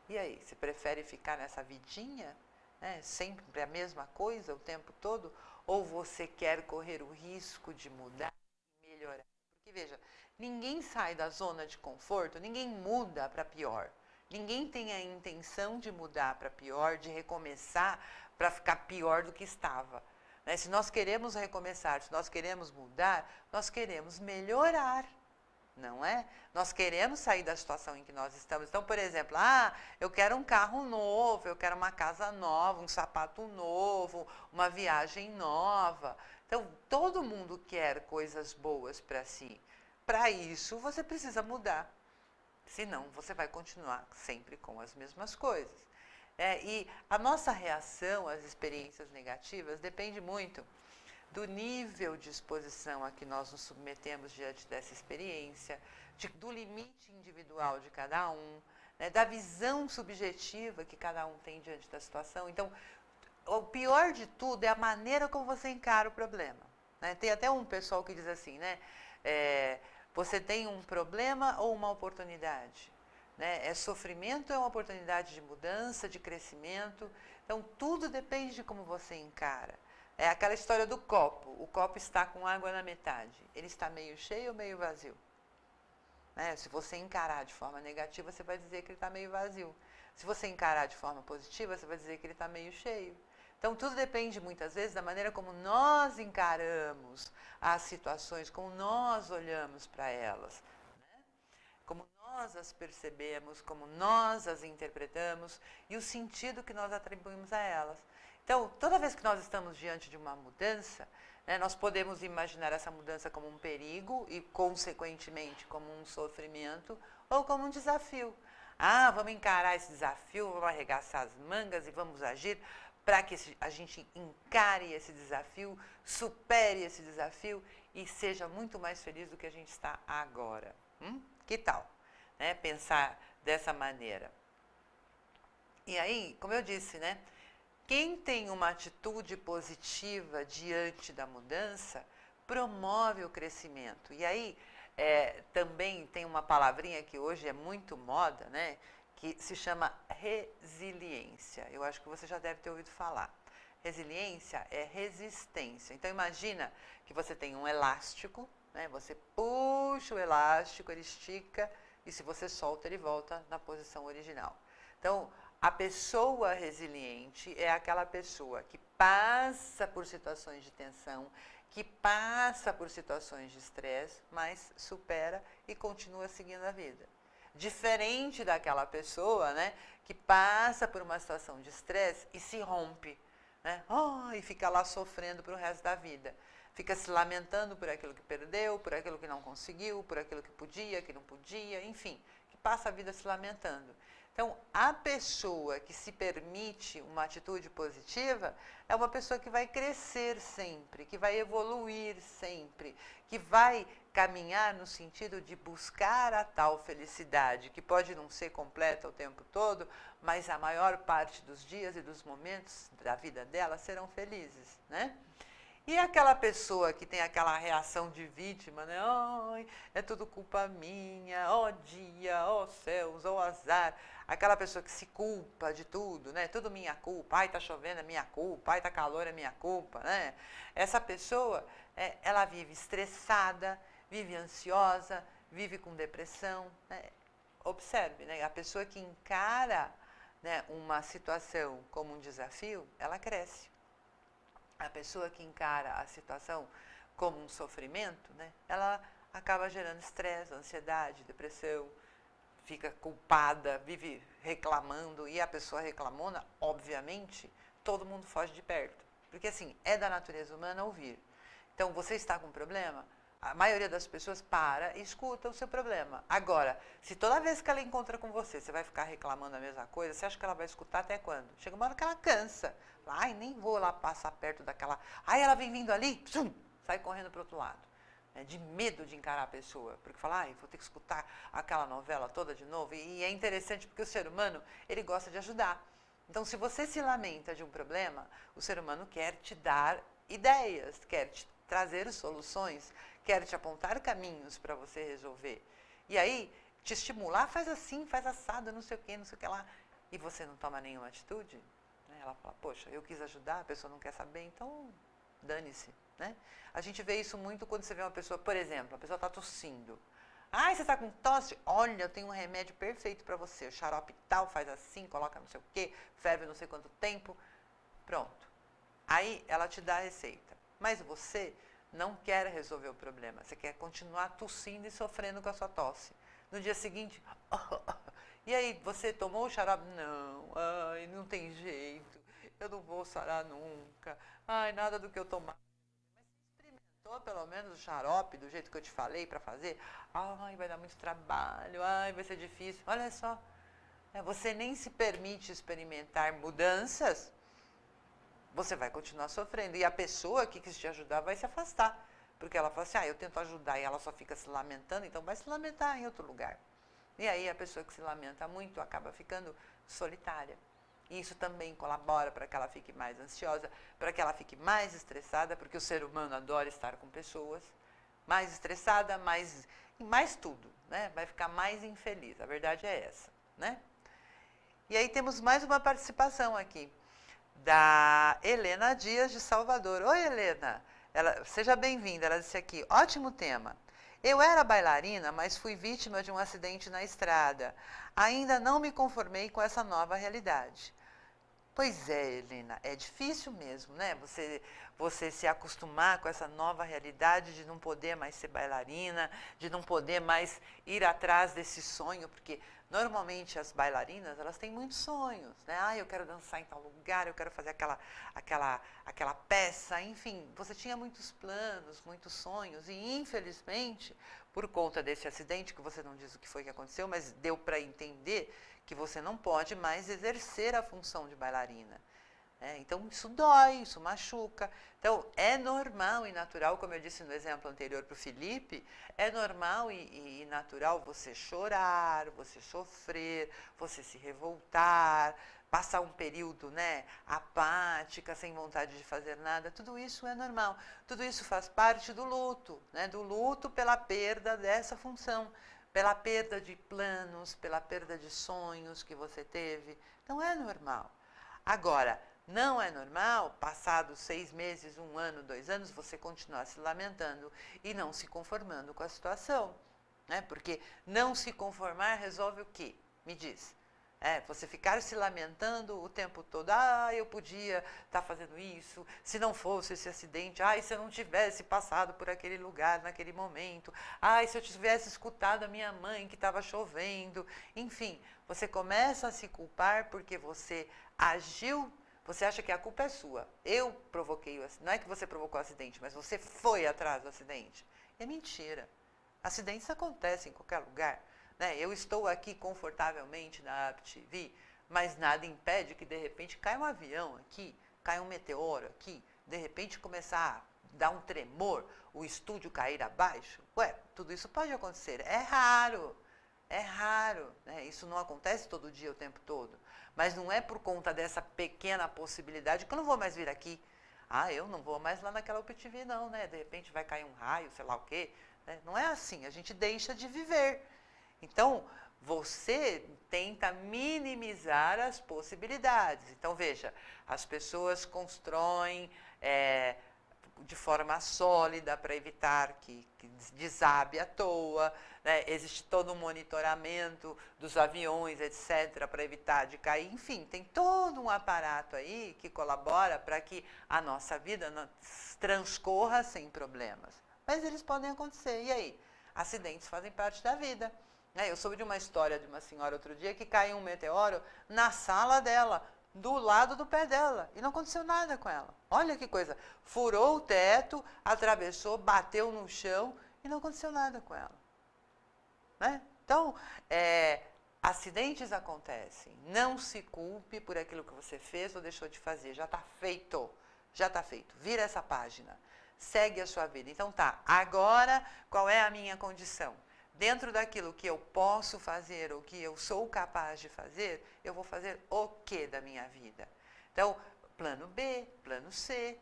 E aí, você prefere ficar nessa vidinha, né, sempre a mesma coisa o tempo todo, ou você quer correr o risco de mudar e melhorar? Porque, veja, ninguém sai da zona de conforto, ninguém muda para pior. Ninguém tem a intenção de mudar para pior, de recomeçar para ficar pior do que estava. Né? Se nós queremos recomeçar, se nós queremos mudar, nós queremos melhorar, não é? Nós queremos sair da situação em que nós estamos. Então, por exemplo, eu quero um carro novo, eu quero uma casa nova, um sapato novo, uma viagem nova. Então, todo mundo quer coisas boas para si. Para isso, você precisa mudar. Senão, você vai continuar sempre com as mesmas coisas. E a nossa reação às experiências negativas depende muito do nível de exposição a que nós nos submetemos diante dessa experiência, do limite individual de cada um, né, da visão subjetiva que cada um tem diante da situação. Então, o pior de tudo é a maneira como você encara o problema. né? Tem até um pessoal que diz assim, né? Você tem um problema ou uma oportunidade? Né? É sofrimento ou é uma oportunidade de mudança, de crescimento? Então, tudo depende de como você encara. É aquela história do copo. O copo está com água na metade. Ele está meio cheio ou meio vazio? Né? Se você encarar de forma negativa, você vai dizer que ele está meio vazio. Se você encarar de forma positiva, você vai dizer que ele está meio cheio. Então, tudo depende, muitas vezes, da maneira como nós encaramos as situações, como nós olhamos para elas, né? Como nós as percebemos, como nós as interpretamos e o sentido que nós atribuímos a elas. Então, toda vez que nós estamos diante de uma mudança, né, nós podemos imaginar essa mudança como um perigo e, consequentemente, como um sofrimento ou como um desafio. Ah, vamos encarar esse desafio, vamos arregaçar as mangas e vamos agir para que a gente encare esse desafio, supere esse desafio e seja muito mais feliz do que a gente está agora. Que tal? Né? Pensar dessa maneira. E aí, como eu disse, né? Quem tem uma atitude positiva diante da mudança, promove o crescimento. E aí, também tem uma palavrinha que hoje é muito moda, né? Que se chama resiliência. Eu acho que você já deve ter ouvido falar. Resiliência é resistência. Então, imagina que você tem um elástico, né? Você puxa o elástico, ele estica, e se você solta, ele volta na posição original. Então, a pessoa resiliente é aquela pessoa que passa por situações de tensão, que passa por situações de estresse, mas supera e continua seguindo a vida. Diferente daquela pessoa, né, que passa por uma situação de estresse e se rompe, né, e fica lá sofrendo para o resto da vida. Fica se lamentando por aquilo que perdeu, por aquilo que não conseguiu, por aquilo que podia, que não podia, enfim, que passa a vida se lamentando. Então, a pessoa que se permite uma atitude positiva é uma pessoa que vai crescer sempre, que vai evoluir sempre, que vai caminhar no sentido de buscar a tal felicidade, que pode não ser completa o tempo todo, mas a maior parte dos dias e dos momentos da vida dela serão felizes, né? E aquela pessoa que tem aquela reação de vítima, né? Ai, é tudo culpa minha, ó dia, ó céus, ó azar. Aquela pessoa que se culpa de tudo, né? Tudo minha culpa. Ai, tá chovendo, é minha culpa. Ai, tá calor, é minha culpa, né? Essa pessoa, ela vive estressada, vive ansiosa, vive com depressão, né? Observe, né? A pessoa que encara, né, uma situação como um desafio, ela cresce. A pessoa que encara a situação como um sofrimento, né, ela acaba gerando estresse, ansiedade, depressão, fica culpada, vive reclamando, e a pessoa reclamona, obviamente, todo mundo foge de perto. Porque, assim, é da natureza humana ouvir. Então, você está com um problema, a maioria das pessoas para e escuta o seu problema. Agora, se toda vez que ela encontra com você, você vai ficar reclamando a mesma coisa, você acha que ela vai escutar até quando? Chega uma hora que ela cansa. Ai, nem vou lá passar perto daquela... Ai, ela vem vindo ali, sai correndo para o outro lado. De medo de encarar a pessoa. Porque fala, ai, vou ter que escutar aquela novela toda de novo. E é interessante porque o ser humano, ele gosta de ajudar. Então, se você se lamenta de um problema, o ser humano quer te dar ideias, quer te trazer soluções, quer te apontar caminhos para você resolver. E aí, te estimular, faz assim, faz assado, não sei o que lá. E você não toma nenhuma atitude? Ela fala, poxa, eu quis ajudar, a pessoa não quer saber, então dane-se, né? A gente vê isso muito quando você vê uma pessoa, por exemplo, a pessoa está tossindo. Ai, você está com tosse? Olha, eu tenho um remédio perfeito para você. O xarope tal, faz assim, coloca não sei o quê, ferve não sei quanto tempo. Pronto. Aí ela te dá a receita. Mas você não quer resolver o problema. Você quer continuar tossindo e sofrendo com a sua tosse. No dia seguinte, e aí, você tomou o xarope? Não, ai, não tem jeito, eu não vou sarar nunca, ai, nada do que eu tomar. Mas você experimentou pelo menos o xarope do jeito que eu te falei para fazer? Ai, vai dar muito trabalho, ai, vai ser difícil. Olha só, você nem se permite experimentar mudanças, você vai continuar sofrendo. E a pessoa que quis te ajudar vai se afastar, porque ela fala assim, eu tento ajudar e ela só fica se lamentando, então vai se lamentar em outro lugar. E aí a pessoa que se lamenta muito acaba ficando solitária. E isso também colabora para que ela fique mais ansiosa, para que ela fique mais estressada, porque o ser humano adora estar com pessoas. Mais estressada, mais tudo, né? Vai ficar mais infeliz. A verdade é essa, né? E aí temos mais uma participação aqui, da Helena Dias, de Salvador. Oi, Helena. Seja bem-vinda. Ela disse aqui, ótimo tema. Eu era bailarina, mas fui vítima de um acidente na estrada. Ainda não me conformei com essa nova realidade. Pois é, Helena, é difícil mesmo, né? Você se acostumar com essa nova realidade de não poder mais ser bailarina, de não poder mais ir atrás desse sonho, porque normalmente as bailarinas, elas têm muitos sonhos, né? Ah, eu quero dançar em tal lugar, eu quero fazer aquela peça, enfim, você tinha muitos planos, muitos sonhos, e infelizmente, por conta desse acidente, que você não diz o que foi que aconteceu, mas deu para entender que você não pode mais exercer a função de bailarina. Então, isso dói, isso machuca. Então, é normal e natural, como eu disse no exemplo anterior para o Felipe, é normal e natural você chorar, você sofrer, você se revoltar, passar um período, né, apática, sem vontade de fazer nada. Tudo isso é normal. Tudo isso faz parte do luto, né, do luto pela perda dessa função, pela perda de planos, pela perda de sonhos que você teve. Então, é normal. Agora, não é normal, passados 6 meses, 1 ano, 2 anos, você continuar se lamentando e não se conformando com a situação. Né? Porque não se conformar resolve o quê? Me diz. Você ficar se lamentando o tempo todo. Ah, eu podia estar fazendo isso, se não fosse esse acidente. Ah, se eu não tivesse passado por aquele lugar naquele momento. Ah, se eu tivesse escutado a minha mãe que estava chovendo. Enfim, você começa a se culpar porque você agiu. Você acha que a culpa é sua. Eu provoquei o acidente. Não é que você provocou o acidente, mas você foi atrás do acidente. É mentira. Acidentes acontecem em qualquer lugar. Né? Eu estou aqui confortavelmente na AppTV, mas nada impede que de repente caia um avião aqui, caia um meteoro aqui, de repente começar a dar um tremor, o estúdio cair abaixo. Tudo isso pode acontecer. É raro. É raro. Né? Isso não acontece todo dia, o tempo todo. Mas não é por conta dessa pequena possibilidade que eu não vou mais vir aqui. Ah, eu não vou mais lá naquela UPTV não, né? De repente vai cair um raio, sei lá o quê. Né? Não é assim, a gente deixa de viver. Então, você tenta minimizar as possibilidades. Então, veja, as pessoas constroem de forma sólida para evitar que desabe à toa. Né? Existe todo um monitoramento dos aviões, etc., para evitar de cair. Enfim, tem todo um aparato aí que colabora para que a nossa vida transcorra sem problemas. Mas eles podem acontecer. E aí? Acidentes fazem parte da vida. Eu soube de uma história de uma senhora outro dia que caiu um meteoro na sala dela, do lado do pé dela, e não aconteceu nada com ela. Olha que coisa, furou o teto, atravessou, bateu no chão e não aconteceu nada com ela. Né? Então, acidentes acontecem, não se culpe por aquilo que você fez ou deixou de fazer, já está feito, vira essa página, segue a sua vida. Então tá, agora qual é a minha condição? Dentro daquilo que eu posso fazer, ou que eu sou capaz de fazer, eu vou fazer o que da minha vida? Então, plano B, plano C,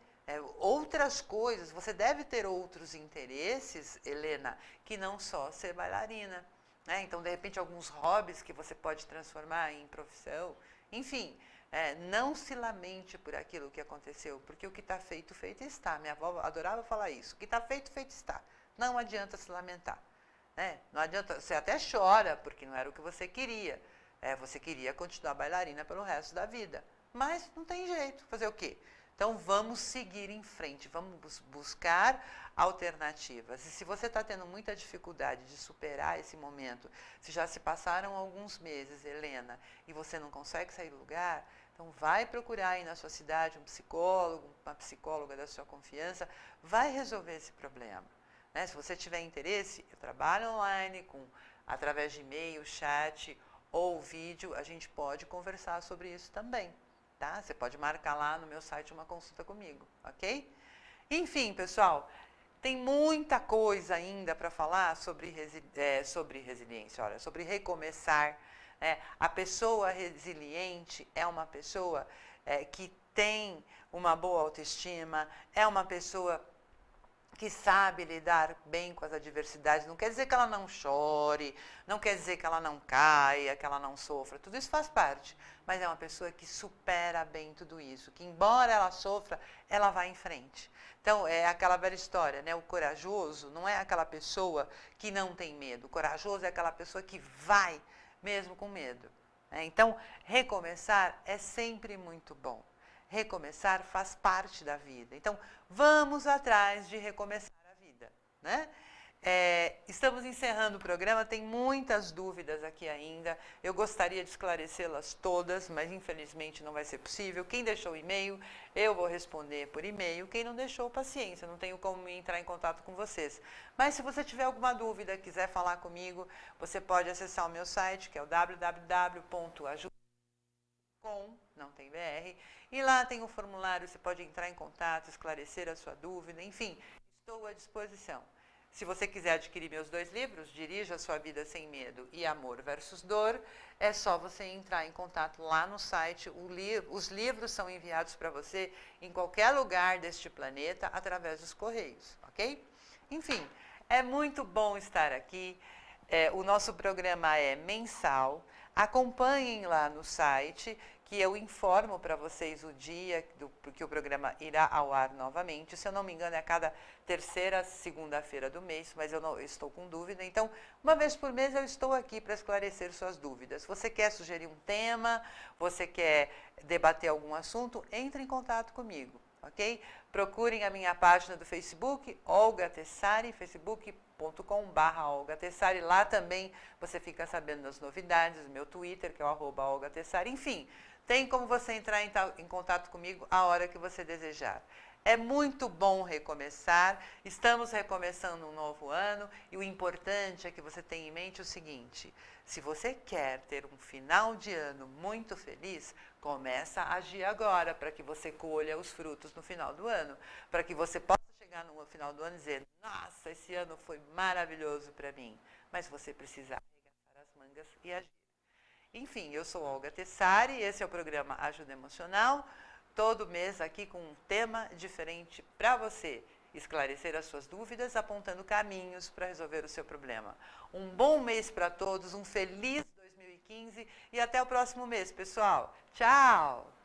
outras coisas. Você deve ter outros interesses, Helena, que não só ser bailarina. Né? Então, de repente, alguns hobbies que você pode transformar em profissão. Enfim, não se lamente por aquilo que aconteceu, porque o que está feito, feito está. Minha avó adorava falar isso. O que está feito, feito está. Não adianta se lamentar. Não adianta, você até chora, porque não era o que você queria. Você queria continuar bailarina pelo resto da vida. Mas não tem jeito, fazer o quê? Então vamos seguir em frente, vamos buscar alternativas. E se você está tendo muita dificuldade de superar esse momento, se já se passaram alguns meses, Helena, e você não consegue sair do lugar, então vai procurar aí na sua cidade um psicólogo, uma psicóloga da sua confiança, vai resolver esse problema. Né? Se você tiver interesse, eu trabalho online, através de e-mail, chat ou vídeo, a gente pode conversar sobre isso também. Tá? Você pode marcar lá no meu site uma consulta comigo, ok? Enfim, pessoal, tem muita coisa ainda para falar sobre resiliência, olha, sobre recomeçar. A pessoa resiliente é uma pessoa que tem uma boa autoestima, é uma pessoa que sabe lidar bem com as adversidades. Não quer dizer que ela não chore, não quer dizer que ela não caia, que ela não sofra. Tudo isso faz parte. Mas é uma pessoa que supera bem tudo isso, que embora ela sofra, ela vai em frente. Então, é aquela velha história, né? O corajoso não é aquela pessoa que não tem medo. O corajoso é aquela pessoa que vai mesmo com medo. Então, recomeçar é sempre muito bom. Recomeçar faz parte da vida. Então, vamos atrás de recomeçar a vida, né? Estamos encerrando o programa, tem muitas dúvidas aqui ainda. Eu gostaria de esclarecê-las todas, mas infelizmente não vai ser possível. Quem deixou o e-mail, eu vou responder por e-mail. Quem não deixou, paciência, não tenho como entrar em contato com vocês. Mas se você tiver alguma dúvida, quiser falar comigo, você pode acessar o meu site, que é o www.ajuda.com, não tem BR, e lá tem um formulário, você pode entrar em contato, esclarecer a sua dúvida, enfim, estou à disposição. Se você quiser adquirir meus 2 livros, Dirija a Sua Vida Sem Medo e Amor versus Dor, é só você entrar em contato lá no site. Os livros são enviados para você em qualquer lugar deste planeta através dos correios, ok? Enfim, é muito bom estar aqui. O nosso programa é mensal. Acompanhem lá no site, que eu informo para vocês o dia que o programa irá ao ar novamente. Se eu não me engano, é a cada terceira segunda-feira do mês, mas eu estou com dúvida. Então, uma vez por mês eu estou aqui para esclarecer suas dúvidas. Você quer sugerir um tema? Você quer debater algum assunto? Entre em contato comigo, ok? Procurem a minha página do Facebook, Olga Tessari, facebook.com/Olga Tessari. Lá também você fica sabendo das novidades, do meu Twitter, que é o @Olga Tessari. Enfim, tem como você entrar em contato comigo a hora que você desejar. É muito bom recomeçar, estamos recomeçando um novo ano e o importante é que você tenha em mente o seguinte: se você quer ter um final de ano muito feliz, começa a agir agora para que você colha os frutos no final do ano, para que você possa chegar no final do ano e dizer: nossa, esse ano foi maravilhoso para mim. Mas você precisa arregaçar as mangas e agir. Enfim, eu sou Olga Tessari, esse é o programa Ajuda Emocional, todo mês aqui com um tema diferente para você esclarecer as suas dúvidas, apontando caminhos para resolver o seu problema. Um bom mês para todos, um feliz 2015 e até o próximo mês, pessoal. Tchau!